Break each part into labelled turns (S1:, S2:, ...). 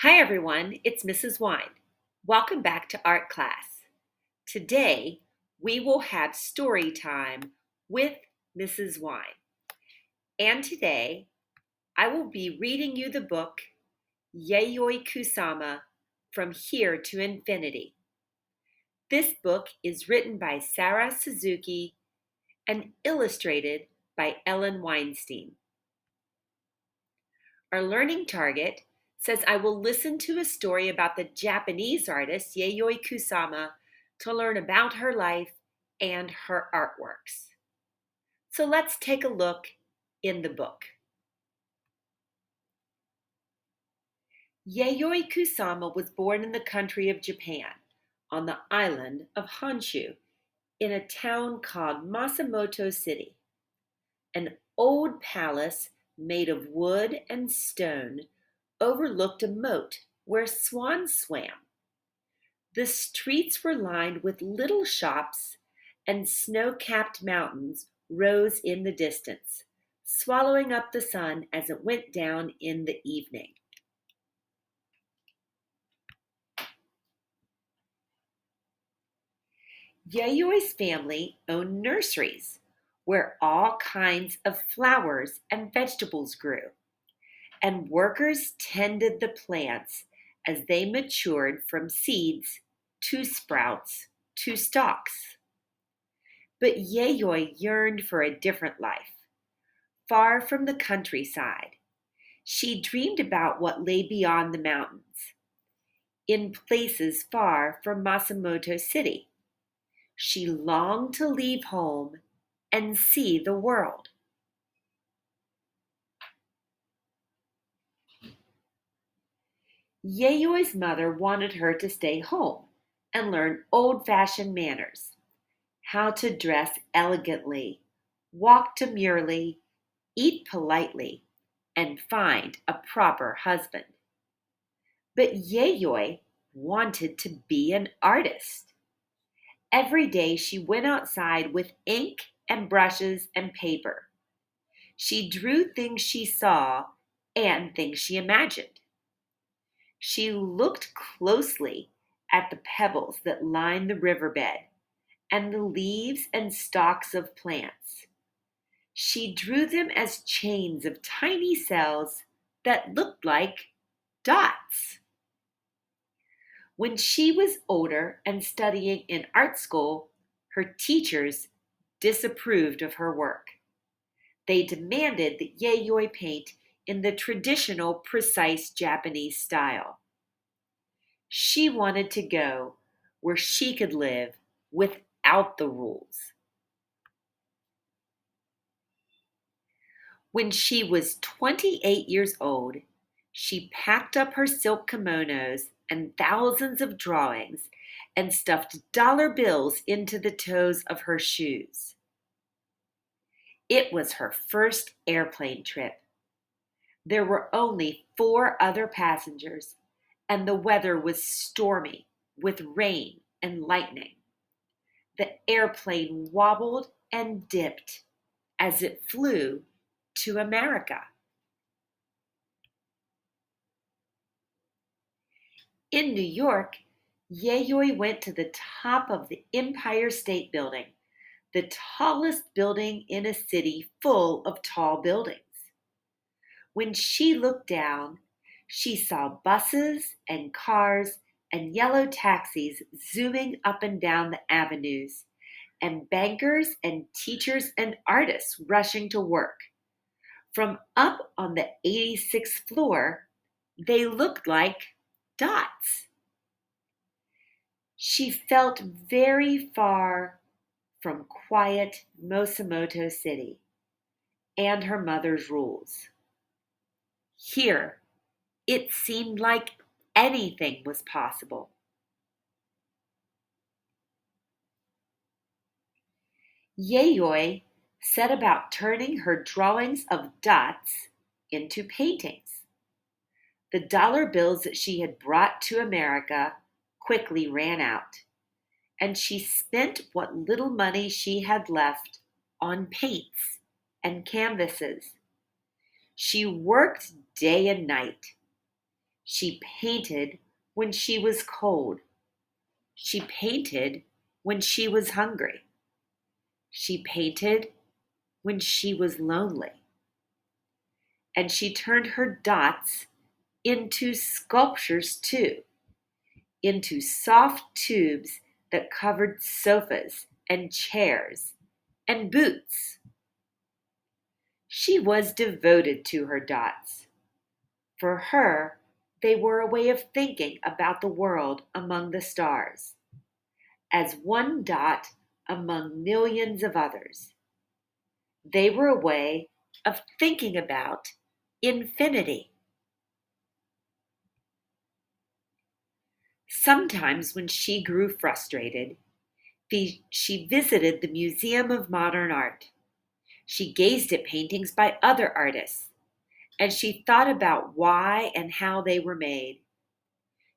S1: Hi everyone, it's Mrs. Wine. Welcome back to art class. Today we will have story time with Mrs. Wine. And today I will be reading you the book Yayoi Kusama, From Here to Infinity. This book is written by Sarah Suzuki and illustrated by Ellen Weinstein. Our learning target says I will listen to a story about the Japanese artist Yayoi Kusama to learn about her life and her artworks. So let's take a look in the book. Yayoi Kusama was born in the country of Japan, on the island of Honshu, in a town called Masamoto City. An old palace made of wood and stone overlooked a moat where swans swam. The streets were lined with little shops, and snow-capped mountains rose in the distance, swallowing up the sun as it went down in the evening. Yayoi's family owned nurseries where all kinds of flowers and vegetables grew, and workers tended the plants as they matured from seeds to sprouts to stalks. But Yayoi yearned for a different life, far from the countryside. She dreamed about what lay beyond the mountains, in places far from Masamoto City. She longed to leave home and see the world. Yayoi's mother wanted her to stay home and learn old-fashioned manners, how to dress elegantly, walk demurely, eat politely, and find a proper husband. But Yayoi wanted to be an artist. Every day she went outside with ink and brushes and paper. She drew things she saw and things she imagined. She looked closely at the pebbles that lined the riverbed and the leaves and stalks of plants. She drew them as chains of tiny cells that looked like dots. When she was older and studying in art school, her teachers disapproved of her work. They demanded that Yayoi paint in the traditional, precise Japanese style. She wanted to go where she could live without the rules. When she was 28 years old, she packed up her silk kimonos and thousands of drawings and stuffed dollar bills into the toes of her shoes. It was her first airplane trip. There were only 4 other passengers, and the weather was stormy with rain and lightning. The airplane wobbled and dipped as it flew to America. In New York, Yayoi went to the top of the Empire State Building, the tallest building in a city full of tall buildings. When she looked down, she saw buses and cars and yellow taxis zooming up and down the avenues, and bankers and teachers and artists rushing to work. From up on the 86th floor, they looked like dots. She felt very far from quiet Masamoto City and her mother's rules. Here, it seemed like anything was possible. Yayoi set about turning her drawings of dots into paintings. The dollar bills that she had brought to America quickly ran out, and she spent what little money she had left on paints and canvases. She worked day and night. She painted when she was cold. She painted when she was hungry. She painted when she was lonely. And she turned her dots into sculptures too, into soft tubes that covered sofas and chairs and boots. She was devoted to her dots. For her, they were a way of thinking about the world among the stars, as one dot among millions of others. They were a way of thinking about infinity. Sometimes, when she grew frustrated, she visited the Museum of Modern Art. She gazed at paintings by other artists, and she thought about why and how they were made.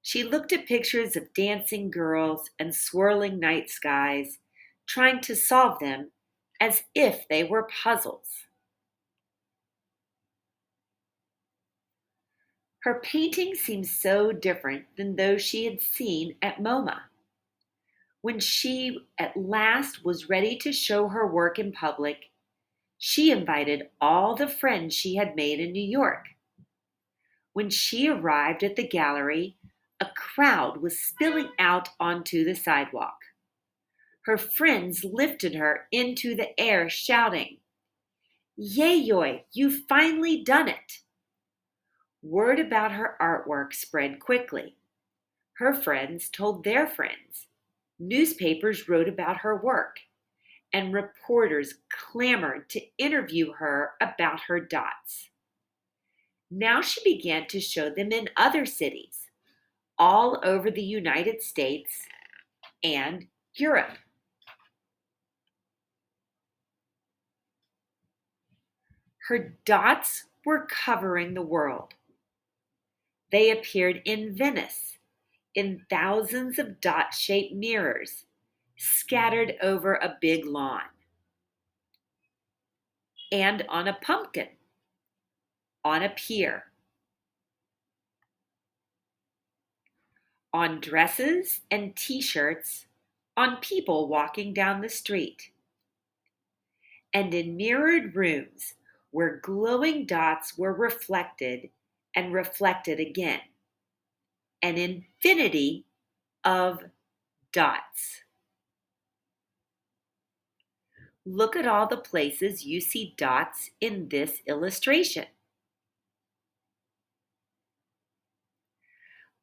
S1: She looked at pictures of dancing girls and swirling night skies, trying to solve them as if they were puzzles. Her paintings seemed so different than those she had seen at MoMA. When she at last was ready to show her work in public, she invited all the friends she had made in New York. When she arrived at the gallery, a crowd was spilling out onto the sidewalk. Her friends lifted her into the air, shouting, "Yayoi, you've finally done it!" Word about her artwork spread quickly. Her friends told their friends. Newspapers wrote about her work, and reporters clamored to interview her about her dots. Now she began to show them in other cities, all over the United States and Europe. Her dots were covering the world. They appeared in Venice, in thousands of dot-shaped mirrors scattered over a big lawn, and on a pumpkin, on a pier, on dresses and t-shirts, on people walking down the street, and in mirrored rooms where glowing dots were reflected and reflected again. An infinity of dots. Look at all the places you see dots in this illustration.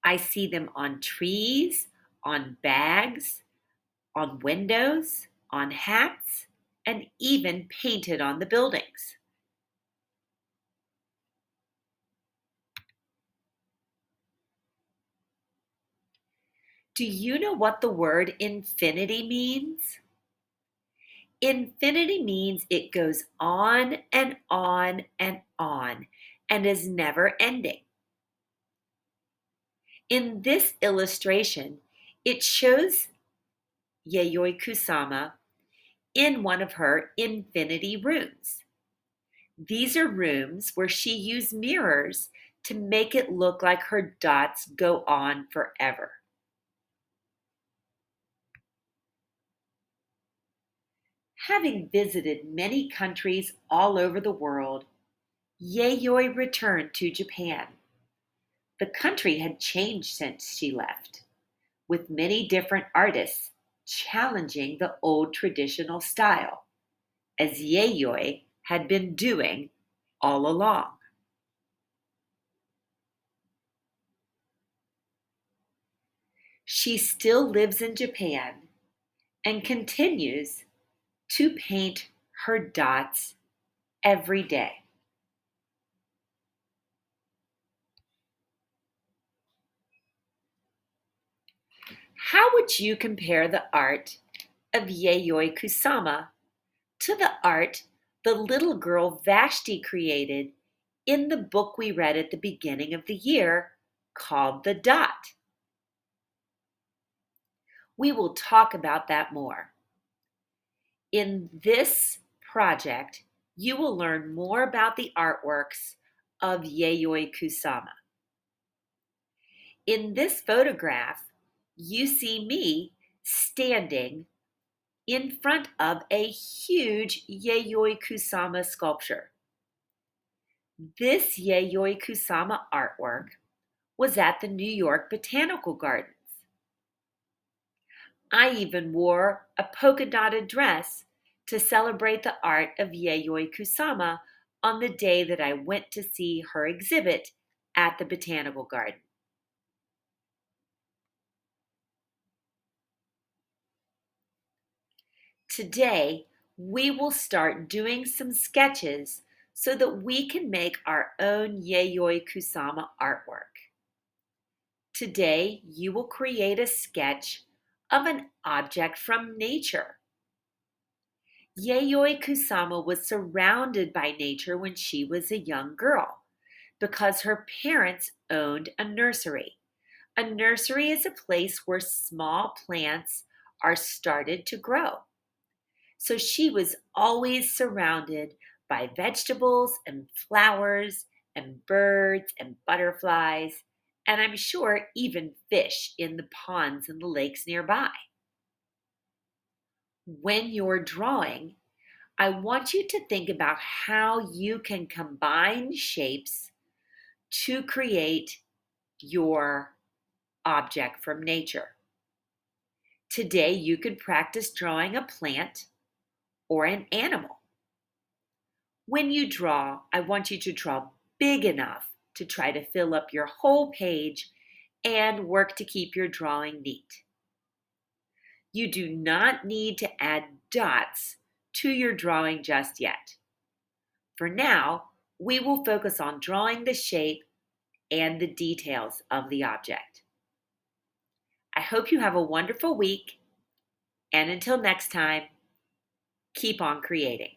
S1: I see them on trees, on bags, on windows, on hats, and even painted on the buildings. Do you know what the word infinity means? Infinity means it goes on and on and on and is never ending. In this illustration, it shows Yayoi Kusama in one of her infinity rooms. These are rooms where she used mirrors to make it look like her dots go on forever. Having visited many countries all over the world, Yayoi returned to Japan. The country had changed since she left, with many different artists challenging the old traditional style, as Yayoi had been doing all along. She still lives in Japan and continues to paint her dots every day. How would you compare the art of Yayoi Kusama to the art the little girl Vashti created in the book we read at the beginning of the year called The Dot? We will talk about that more. In this project, you will learn more about the artworks of Yayoi Kusama. In this photograph, you see me standing in front of a huge Yayoi Kusama sculpture. This Yayoi Kusama artwork was at the New York Botanical Gardens. I even wore a polka-dotted dress to celebrate the art of Yayoi Kusama on the day that I went to see her exhibit at the Botanical Garden. Today, we will start doing some sketches so that we can make our own Yayoi Kusama artwork. Today, you will create a sketch of an object from nature. Yayoi Kusama was surrounded by nature when she was a young girl because her parents owned a nursery. A nursery is a place where small plants are started to grow. So she was always surrounded by vegetables and flowers and birds and butterflies, and I'm sure even fish in the ponds and the lakes nearby. When you're drawing, I want you to think about how you can combine shapes to create your object from nature. Today, you could practice drawing a plant or an animal. When you draw, I want you to draw big enough to try to fill up your whole page and work to keep your drawing neat. You do not need to add dots to your drawing just yet. For now, we will focus on drawing the shape and the details of the object. I hope you have a wonderful week, and until next time, keep on creating.